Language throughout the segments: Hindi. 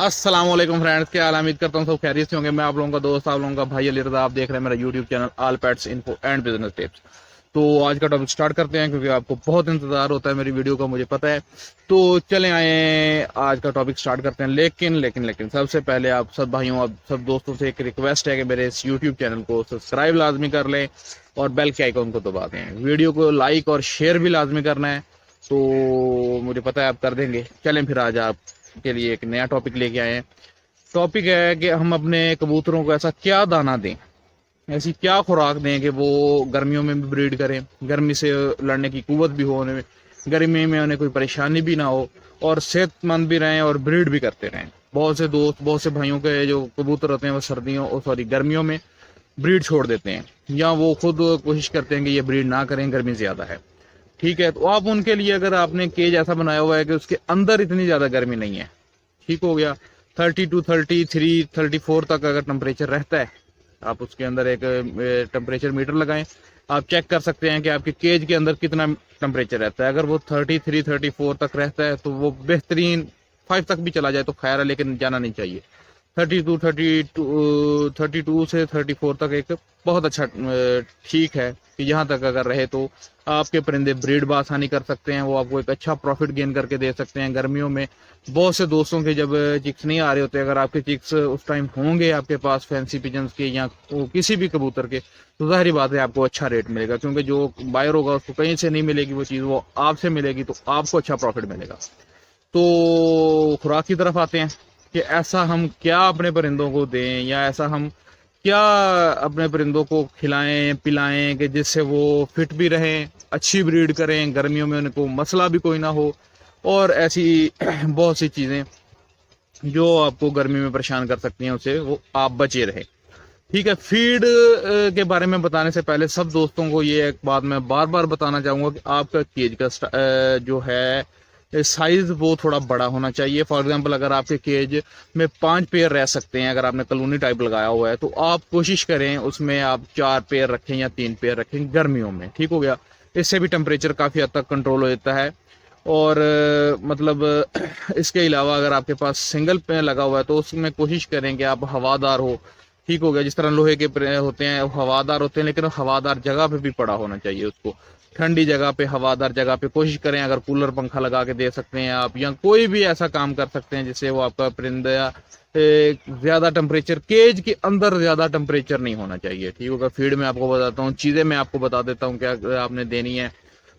अस्सलाम वालेकुम फ्रेंड्स, क्या हाल है? उम्मीद करता हूँ सब खैरियत से होंगे। मैं आप लोगों का दोस्त, आप लोगों का भाई अली रज़ा। आप देख रहे हैं मेरा YouTube channel all pets info and business tips. तो आज का टॉपिक स्टार्ट करते हैं, क्योंकि आपको बहुत इंतजार होता है मेरी वीडियो का, मुझे पता है। तो चले आए, आज का टॉपिक स्टार्ट करते हैं। लेकिन सबसे पहले आप सब भाइयों, आप सब दोस्तों से एक रिक्वेस्ट है कि मेरे इस यूट्यूब चैनल को सब्सक्राइब लाजमी कर लें और बेल के आइकॉन को दबा दें। वीडियो को लाइक और शेयर भी लाजमी करना है, तो मुझे पता है आप कर देंगे। चलें फिर आज आपके लिए एक नया टॉपिक लेके आए हैं। टॉपिक है कि हम अपने कबूतरों को ऐसा क्या दाना दें, ऐसी क्या खुराक दें कि वो गर्मियों में भी ब्रीड करें, गर्मी से लड़ने की कुव्वत भी हो उन्हें, गर्मी में उन्हें कोई परेशानी भी ना हो, और सेहतमंद भी रहें और ब्रीड भी करते रहें। बहुत से दोस्त, बहुत से भाइयों के जो कबूतर होते हैं वो सर्दियों सॉरी गर्मियों में ब्रीड छोड़ देते हैं, या वो खुद कोशिश करते हैं कि ये ब्रीड ना करें, गर्मी ज़्यादा है। ठीक है, तो आप उनके लिए अगर आपने केज ऐसा बनाया हुआ है कि उसके अंदर इतनी ज़्यादा गर्मी नहीं है, ठीक हो गया, 32, 33, 34 तक अगर टेम्परेचर रहता है, आप उसके अंदर एक टेम्परेचर मीटर लगाएं। आप चेक कर सकते हैं कि आपके केज के अंदर कितना टेम्परेचर रहता है। अगर वो 33, 34 तक रहता है तो वो बेहतरीन, 5 तक भी चला जाए तो खैर है, लेकिन जाना नहीं चाहिए। 32 से 34 तक एक बहुत अच्छा ठीक है कि यहाँ तक अगर रहे तो आपके परिंदे ब्रीड बआसानी कर सकते हैं, वो आपको एक अच्छा प्रॉफिट गेन करके दे सकते हैं। गर्मियों में बहुत से दोस्तों के जब चिक्स नहीं आ रहे होते, अगर आपके चिक्स उस टाइम होंगे आपके पास फैंसी पिजन्स के या किसी भी कबूतर के, तो जाहिर बात है आपको अच्छा रेट मिलेगा, क्योंकि जो बायर होगा उसको कहीं से नहीं मिलेगी वो चीज़, वो आपसे मिलेगी, तो आपको अच्छा प्रॉफिट मिलेगा। तो खुराक की तरफ आते हैं कि ऐसा हम क्या अपने परिंदों को दें, या ऐसा हम क्या अपने परिंदों को खिलाएं पिलाएं कि जिससे वो फिट भी रहें, अच्छी ब्रीड करें, गर्मियों में उनको मसला भी कोई ना हो, और ऐसी बहुत सी चीज़ें जो आपको गर्मी में परेशान कर सकती हैं, उससे वो आप बचे रहे। ठीक है, फीड के बारे में बताने से पहले सब दोस्तों को ये एक बात मैं बार बार बताना चाहूँगा कि आपका केज का जो है साइज वो थोड़ा बड़ा होना चाहिए। फॉर एग्जांपल, अगर आपके केज में 5 पेयर रह सकते हैं, अगर आपने कॉलोनी टाइप लगाया हुआ है, तो आप कोशिश करें उसमें आप 4 पेयर रखें या 3 पेयर रखें गर्मियों में। ठीक हो गया, इससे भी टेम्परेचर काफ़ी हद तक कंट्रोल हो जाता है। और मतलब इसके अलावा अगर आपके पास सिंगल पेयर लगा हुआ है तो उसमें कोशिश करें कि आप हवादार हो। ठीक हो गया, जिस तरह लोहे के होते हैं हवादार होते हैं, लेकिन हवादार जगह पे भी पड़ा होना चाहिए उसको। ठंडी जगह पे, हवादार जगह पे कोशिश करें, अगर कूलर पंखा लगा के दे सकते हैं आप, या कोई भी ऐसा काम कर सकते हैं जिससे वो आपका परिंदा ज्यादा टेम्परेचर, केज के अंदर ज्यादा टेम्परेचर नहीं होना चाहिए। ठीक होगा, फीड में आपको बताता हूँ, चीजें मैं आपको बता देता हूँ क्या आपने देनी है।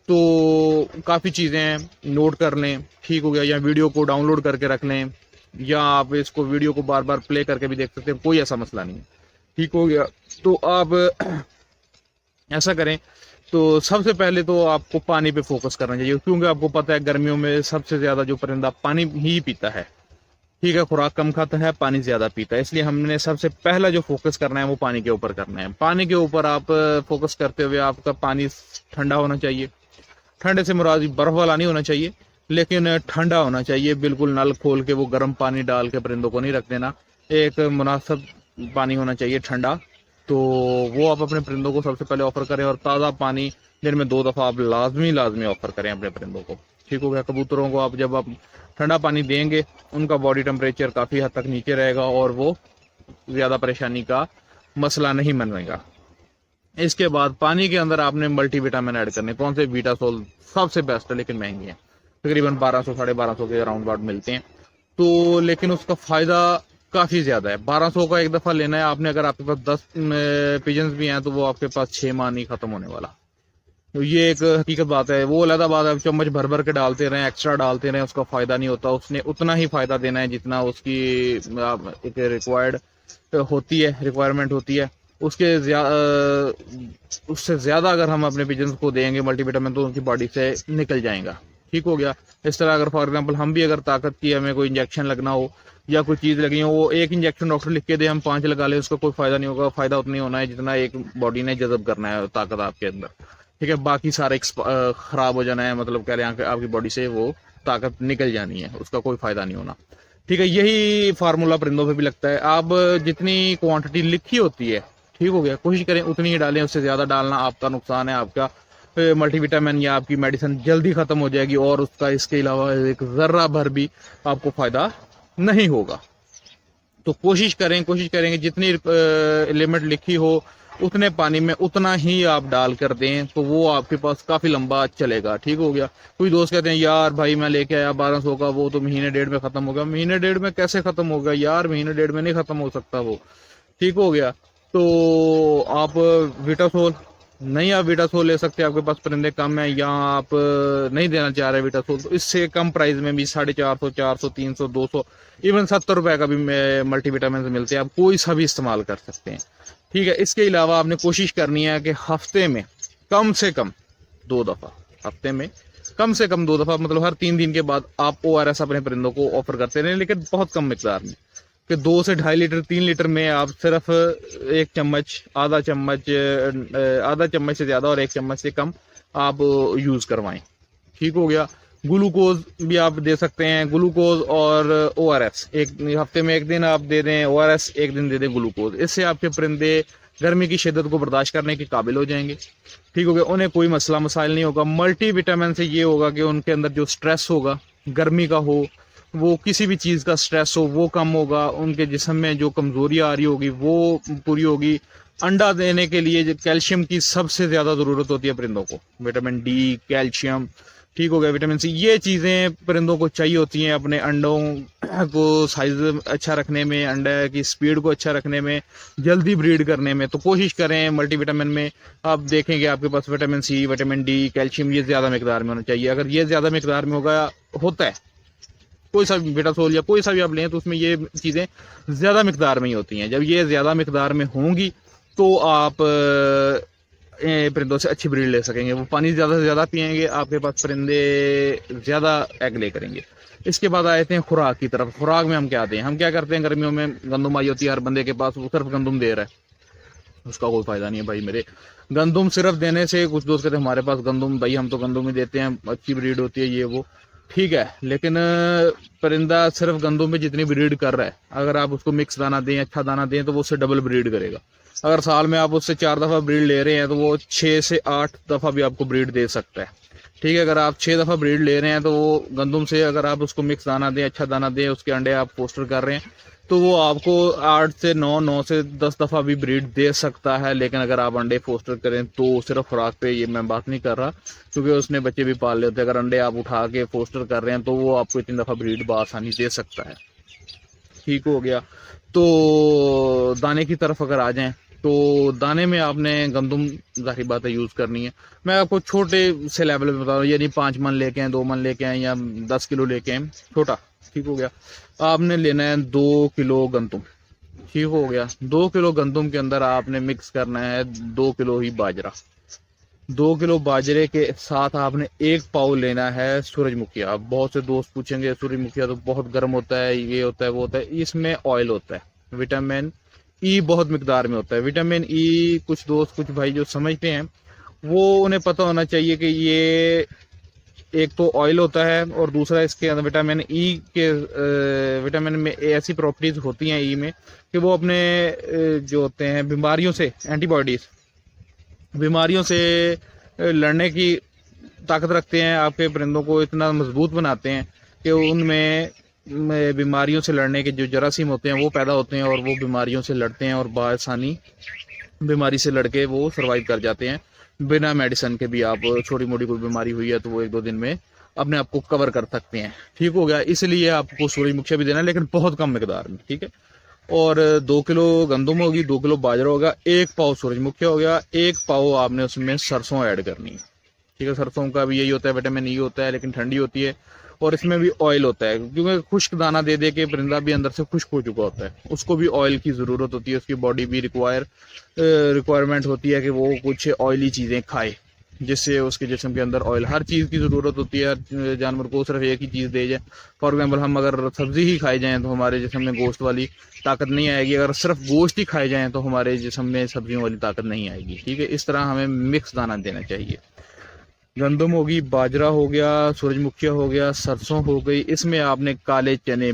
तो काफ़ी चीज़ें हैं, नोट कर लें। ठीक हो गया, या वीडियो को डाउनलोड करके रख लें, या आप इसको वीडियो को बार बार प्ले करके भी देख सकते हैं, कोई ऐसा मसला नहीं है। ठीक हो गया, तो आप ऐसा करें। तो सबसे पहले तो आपको पानी पे फोकस करना चाहिए, क्योंकि आपको पता है गर्मियों में सबसे ज़्यादा जो परिंदा पानी ही पीता है। ठीक है, खुराक कम खाता है, पानी ज़्यादा पीता है, इसलिए हमने सबसे पहला जो फोकस करना है वो पानी के ऊपर करना है। पानी के ऊपर आप फोकस करते हुए आपका पानी ठंडा होना चाहिए। ठंडे से मुराद बर्फ वाला नहीं होना चाहिए, लेकिन ठंडा होना चाहिए। बिल्कुल नल खोल के वो गर्म पानी डाल के परिंदों को नहीं रख देना, एक मुनासिब पानी होना चाहिए ठंडा। तो वो आप अपने परिंदों को सबसे पहले ऑफर करें, और ताज़ा पानी दिन में 2 दफ़ा आप लाजमी ऑफर करें अपने परिंदों को। ठीक हो गया, कबूतरों को आप जब आप ठंडा पानी देंगे, उनका बॉडी टेम्परेचर काफ़ी हद तक नीचे रहेगा और वो ज़्यादा परेशानी का मसला नहीं बनेगा। इसके बाद पानी के अंदर आपने मल्टीविटामिन ऐड करने। कौन से? बीटासोल सबसे बेस्ट है, लेकिन महंगे हैं, तकरीबन 1200 1250 के अराउंड बाउंड मिलते हैं। तो लेकिन उसका फ़ायदा काफ़ी ज़्यादा है। 1200 का एक दफ़ा लेना है आपने, अगर आपके पास 10 पिजन्स भी हैं तो वो आपके पास 6 माह नहीं ख़त्म होने वाला। तो ये एक हकीकत बात है। वो अलग बात है, चम्मच भर भर के डालते रहें, एक्स्ट्रा डालते रहें, उसका फ़ायदा नहीं होता। उसने उतना ही फ़ायदा देना है जितना उसकी एक रिक्वायर्ड होती है, रिक्वायरमेंट होती है। उससे ज़्यादा अगर हम अपने पिजन्स को देंगे मल्टीविटामिन, तो उनकी बॉडी से निकल जाएगा। ठीक हो गया, इस तरह अगर फॉर एग्जांपल हम भी अगर ताकत की हमें कोई इंजेक्शन लगना हो या कोई चीज़ लगी हो, वो एक इंजेक्शन डॉक्टर लिख के दे, हम 5 लगा ले, उसका कोई फ़ायदा नहीं होगा। फ़ायदा उतना ही होना है जितना एक बॉडी ने जज़ब करना है ताकत आपके अंदर। ठीक है, बाकी सारे ख़राब हो जाना है, मतलब कह रहे हैं आपकी बॉडी से वो ताकत निकल जानी है, उसका कोई फ़ायदा नहीं होना। ठीक है, यही फार्मूला परिंदों पे भी लगता है। आप जितनी क्वांटिटी लिखी होती है, ठीक हो गया, कोशिश करें उतनी ही डालें, उससे ज़्यादा डालना आपका नुकसान है। आपका मल्टीविटामिन या आपकी मेडिसिन जल्दी ख़त्म हो जाएगी, और उसका इसके अलावा एक ज़र्रा भर भी आपको फ़ायदा नहीं होगा। तो कोशिश करेंगे जितनी लिमिट लिखी हो उतने पानी में उतना ही आप डाल कर दें, तो वो आपके पास काफ़ी लंबा चलेगा। ठीक हो गया। कोई दोस्त कहते हैं यार भाई मैं लेके आया 1200 का, वो तो महीने डेढ़ में ख़त्म हो गया। महीने डेढ़ में कैसे ख़त्म होगा यार, महीने डेढ़ में नहीं ख़त्म हो सकता वो। ठीक हो गया। तो आप विटासोल, नहीं आप विटासोल ले सकते, आपके पास परिंदे कम है या आप नहीं देना चाह रहे विटासोल, तो इससे कम प्राइस में भी 450, 400, 300, 200, इवन 70 रुपए का भी मल्टीविटामिन मिलते हैं। आप कोई सा भी इस्तेमाल कर सकते हैं। ठीक है। इसके अलावा आपने कोशिश करनी है कि हफ्ते में कम से कम 2 दफा, हफ्ते में कम से कम 2 दफा, मतलब हर 3 दिन के बाद आप ORS अपने परिंदों को ऑफर करते रहें, लेकिन बहुत कम मिकदार में, कि 2 से 2.5 लीटर 3 लीटर में आप सिर्फ 1 चम्मच, आधा चम्मच से ज्यादा और 1 चम्मच से कम आप यूज करवाएं। ठीक हो गया। ग्लूकोज भी आप दे सकते हैं, ग्लूकोज और ORS, एक हफ्ते में 1 दिन आप दे दें ORS, 1 दिन दे दें ग्लूकोज। इससे आपके परिंदे गर्मी की शिद्दत को बर्दाश्त करने के काबिल हो जाएंगे। ठीक हो गया। उन्हें कोई मसला मसाइल नहीं होगा। मल्टीविटामिन से ये होगा कि उनके अंदर जो स्ट्रेस होगा, गर्मी का हो, वो किसी भी चीज़ का स्ट्रेस हो, वो कम होगा। उनके जिस्म में जो कमजोरी आ रही होगी वो पूरी होगी। अंडा देने के लिए कैल्शियम की सबसे ज़्यादा ज़रूरत होती है परिंदों को, विटामिन D, कैल्शियम। ठीक हो गया। विटामिन C, ये चीज़ें परिंदों को चाहिए होती हैं अपने अंडों को साइज अच्छा रखने में, अंडे की स्पीड को अच्छा रखने में, जल्दी ब्रीड करने में। तो कोशिश करें मल्टीविटामिन में आप देखेंगे आपके पास vitamin C, vitamin D, calcium ये ज़्यादा मकदार में होना चाहिए। अगर ये ज़्यादा मकदार में होता है, कोई सा भी विटासोल या कोई सा भी आप लें, तो उसमें ये चीज़ें ज़्यादा मकदार में ही होती हैं। जब ये ज़्यादा मकदार में होंगी तो आप परिंदों से अच्छी ब्रीड ले सकेंगे। वो पानी ज़्यादा से ज़्यादा पियेंगे, आपके पास परिंदे ज़्यादा एग ले करेंगे। इसके बाद आए थे खुराक की तरफ। खुराक में हम क्या दें? हम क्या करते हैं, गर्मियों में गंदम आई होती है हर बंदे के पास, वो सिर्फ गंदम दे रहा है, उसका कोई फायदा नहीं है भाई मेरे। गंदम सिर्फ देने से, कुछ दोस्त कहते हैं हमारे पास गंदम, भाई हम तो गंदम ही देते हैं, अच्छी ब्रीड होती है ये वो, ठीक है, लेकिन परिंदा सिर्फ गंदम में जितनी ब्रीड कर रहा है, अगर आप उसको मिक्स दाना दें, अच्छा दाना दें, तो वो उससे डबल ब्रीड करेगा। अगर साल में आप उससे 4 दफा ब्रीड ले रहे हैं तो वो 6 से 8 दफा भी आपको ब्रीड दे सकता है। ठीक है। अगर आप 6 दफा ब्रीड ले रहे हैं तो वो गंदम से, अगर आप उसको मिक्स दाना दें, अच्छा दाना दें, उसके अंडे आप पोस्टर कर रहे हैं, तो वो आपको 8 से 9, 9 से 10 दफा भी ब्रीड दे सकता है। लेकिन अगर आप अंडे फोस्टर करें तो सिर्फ खुराक पे ये मैं बात नहीं कर रहा, क्योंकि उसने बच्चे भी पाल लेते हैं। अगर अंडे आप उठा के फोस्टर कर रहे हैं तो वो आपको इतनी दफा ब्रीड बआसानी दे सकता है। ठीक हो गया। तो दाने की तरफ अगर आ जाएं, तो दाने में आपने गंदम जाहिर बात है यूज़ करनी है। मैं आपको छोटे से लेवल में बता रहा हूँ, यानी 5 मन लेके आए, 2 मन लेके आए, या 10 किलो लेके आए, छोटा। ठीक हो गया। आपने लेना है 2 किलो गंदम। ठीक हो गया। 2 किलो गंदम के अंदर आपने मिक्स करना है 2 किलो ही बाजरा। 2 किलो बाजरे के साथ आपने 1 पाव लेना है सूरजमुखिया। बहुत से दोस्त पूछेंगे सूरजमुखिया तो बहुत गर्म होता है, ये होता है, वो होता है। इसमें ऑयल होता है, विटामिन ई बहुत मिकदार में होता है। विटामिन ई कुछ दोस्त, कुछ भाई जो समझते हैं, वो उन्हें पता होना चाहिए कि ये एक तो ऑयल होता है और दूसरा इसके अंदर विटामिन ई के विटामिन में ऐसी प्रॉपर्टीज होती हैं ई में कि वो अपने जो होते हैं बीमारियों से, एंटीबॉडीज, बीमारियों से लड़ने की ताकत रखते हैं। आपके परिंदों को इतना मजबूत बनाते हैं कि उनमें बीमारियों से लड़ने के जो जरासीम होते हैं वो पैदा होते हैं और वो बीमारियों से लड़ते हैं और बआसानी बीमारी से लड़के वो सरवाइव कर जाते हैं बिना मेडिसिन के भी। आप छोटी मोटी कोई बीमारी हुई है तो वो 1-2 दिन में अपने आप को कवर कर सकते हैं। ठीक हो गया। इसलिए आपको सूरजमुखिया भी देना है, लेकिन बहुत कम मिकदार में। ठीक है। और 2 किलो गंदम होगी, 2 किलो बाजरा होगा, 1 पाव सूरजमुखिया हो गया, 1 पाव आपने उसमें सरसों ऐड करनी है। ठीक है। सरसों का भी यही होता है, विटामिन ई होता है, लेकिन ठंडी होती है और इसमें भी ऑयल होता है, क्योंकि खुश्क दाना दे दे के परिंदा भी अंदर से खुश्क हो चुका होता है, उसको भी ऑयल की ज़रूरत होती है। उसकी बॉडी भी रिक्वायरमेंट होती है कि वो कुछ ऑयली चीज़ें खाए, जिससे उसके जिस्म के अंदर ऑयल, हर चीज़ की ज़रूरत होती है। हर जानवर को सिर्फ एक ही चीज़ दे जाए, फॉर एग्जाम्पल हम अगर सब्ज़ी ही खाई जाएँ तो हमारे जिस्म में गोश्त वाली ताकत नहीं आएगी, अगर सिर्फ गोश्त ही खाए जाएँ तो हमारे जिस्म में सब्जियों वाली ताकत नहीं आएगी। ठीक है। इस तरह हमें मिक्स दाना देना चाहिए। गंदम होगी, बाजरा हो गया, सूरजमुखिया हो गया, सरसों हो गई। इसमें आपने काले चने,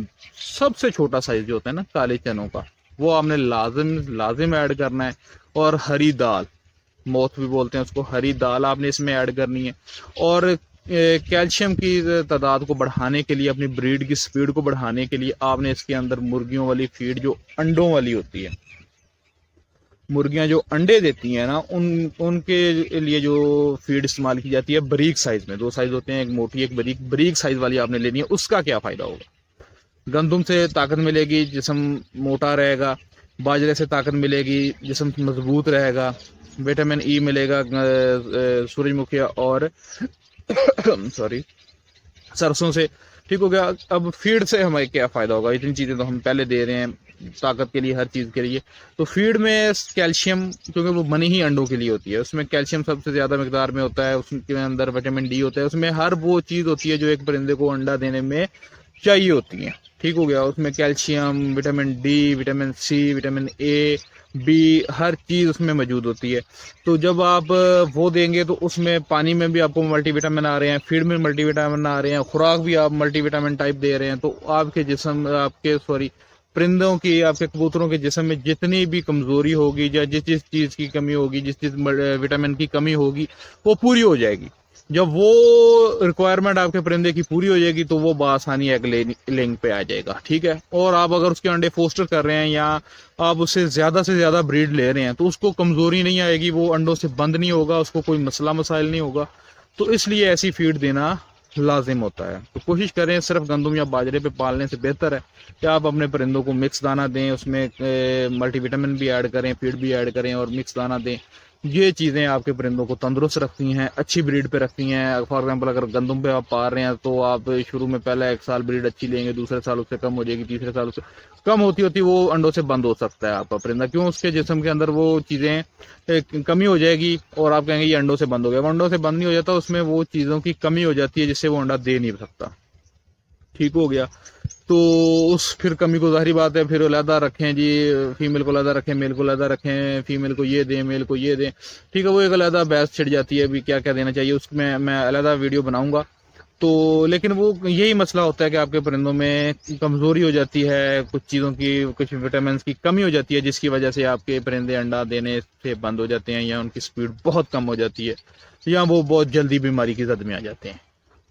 सबसे छोटा साइज जो होता है ना काले चनों का, वो आपने लाजिम ऐड करना है। और हरी दाल, मोथ भी बोलते हैं उसको, हरी दाल आपने इसमें ऐड करनी है। और कैल्शियम की तादाद को बढ़ाने के लिए, अपनी ब्रीड की स्पीड को बढ़ाने के लिए आपने इसके अंदर मुर्गियों वाली फीड जो अंडों वाली होती है, मुर्गियां जो अंडे देती हैं ना, उनके लिए जो फीड इस्तेमाल की जाती है बारीक साइज में, 2 साइज होते हैं, एक मोटी एक बारीक, बारीक साइज वाली आपने लेनी है। उसका क्या फ़ायदा होगा? गंदुम से ताकत मिलेगी, जिस्म मोटा रहेगा। बाजरे से ताकत मिलेगी, जिस्म मजबूत रहेगा। विटामिन ई मिलेगा सूरजमुखी और सॉरी सरसों से। ठीक हो गया। अब फीड से हमें क्या फ़ायदा होगा? इतनी चीज़ें तो हम पहले दे रहे हैं ताकत के लिए, हर चीज़ के लिए। तो फीड में कैल्शियम, क्योंकि वो बनी ही अंडों के लिए होती है, उसमें कैल्शियम सबसे ज़्यादा मकदार में होता है, उसके अंदर विटामिन डी होता है, उसमें हर वो चीज़ होती है जो एक परिंदे को अंडा देने में चाहिए होती है। ठीक हो गया। उसमें calcium, vitamin D, vitamin C, vitamin A, B, हर चीज़ उसमें मौजूद होती है। तो जब आप वो देंगे तो उसमें पानी में भी आपको मल्टीविटामिन आ रहे हैं, फीड में मल्टीविटामिन आ रहे हैं, खुराक भी आप मल्टीविटामिन टाइप दे रहे हैं। तो आपके जिस्म, आपके सॉरी परिंदों की, आपके कबूतरों के जिस्म में जितनी भी कमज़ोरी होगी या जिस जिस चीज़ की कमी होगी, जिस जिस विटामिन की कमी होगी, वो पूरी हो जाएगी। जब वो रिक्वायरमेंट आपके परिंदे की पूरी हो जाएगी तो वो बआसानी एग लेइंग पे आ जाएगा। ठीक है। और आप अगर उसके अंडे फोस्टर कर रहे हैं या आप उससे ज़्यादा ब्रीड ले रहे हैं तो उसको कमज़ोरी नहीं आएगी, वो अंडों से बंद नहीं होगा, उसको कोई मसला मसाइल नहीं होगा। तो इसलिए ऐसी फीड देना लाजिम होता है। तो कोशिश करें, सिर्फ गंदम या बाजरे पे पालने से बेहतर है कि आप अपने परिंदों को मिक्स दाना दें, उसमें मल्टीविटामिन भी ऐड करें, फीड भी ऐड करें और मिक्स दाना दें। ये चीज़ें आपके परिंदों को तंदुरुस्त रखती हैं, अच्छी ब्रीड पे रखती हैं। फॉर एग्जांपल अगर गंदम पे आप पाल रहे हैं तो आप शुरू में पहला 1 साल ब्रीड अच्छी लेंगे, दूसरे साल उससे कम हो जाएगी, तीसरे साल उससे कम होती होती वो अंडों से बंद हो सकता है आपका परिंदा। क्यों? उसके जिस्म के अंदर वो चीज़ें कमी हो जाएगी और आप कहेंगे ये अंडों से बंद हो गया। वो अंडों से बंद नहीं हो जाता, उसमें वो चीज़ों की कमी हो जाती है जिससे वो अंडा दे नहीं सकता। ठीक हो गया। तो उस फिर कमी को, ज़ाहिर बात है, फिर अलहदा रखें जी, फीमेल को अलहदा रखें, मेल को अलहदा रखें, फीमेल को ये दें, मेल को ये दें। ठीक है। वो एक अलहदा बहस छिड़ जाती है अभी क्या क्या देना चाहिए, उसमें मैं अलहदा वीडियो बनाऊंगा। तो लेकिन वो यही मसला होता है कि आपके परिंदों में कमज़ोरी हो जाती है, कुछ चीज़ों की, कुछ विटामिन की कमी हो जाती है, जिसकी वजह से आपके परिंदे अंडा देने से बंद हो जाते हैं या उनकी स्पीड बहुत कम हो जाती है या वो बहुत जल्दी बीमारी की जद में आ जाते हैं।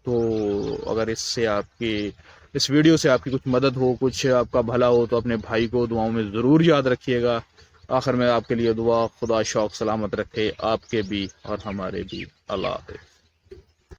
तो अगर इससे आपकी, इस वीडियो से आपकी कुछ मदद हो, कुछ आपका भला हो, तो अपने भाई को दुआओं में ज़रूर याद रखिएगा। आखिर में आपके लिए दुआ, खुदा शौक सलामत रखे आपके भी और हमारे भी। अल्लाह हाफ़िज़।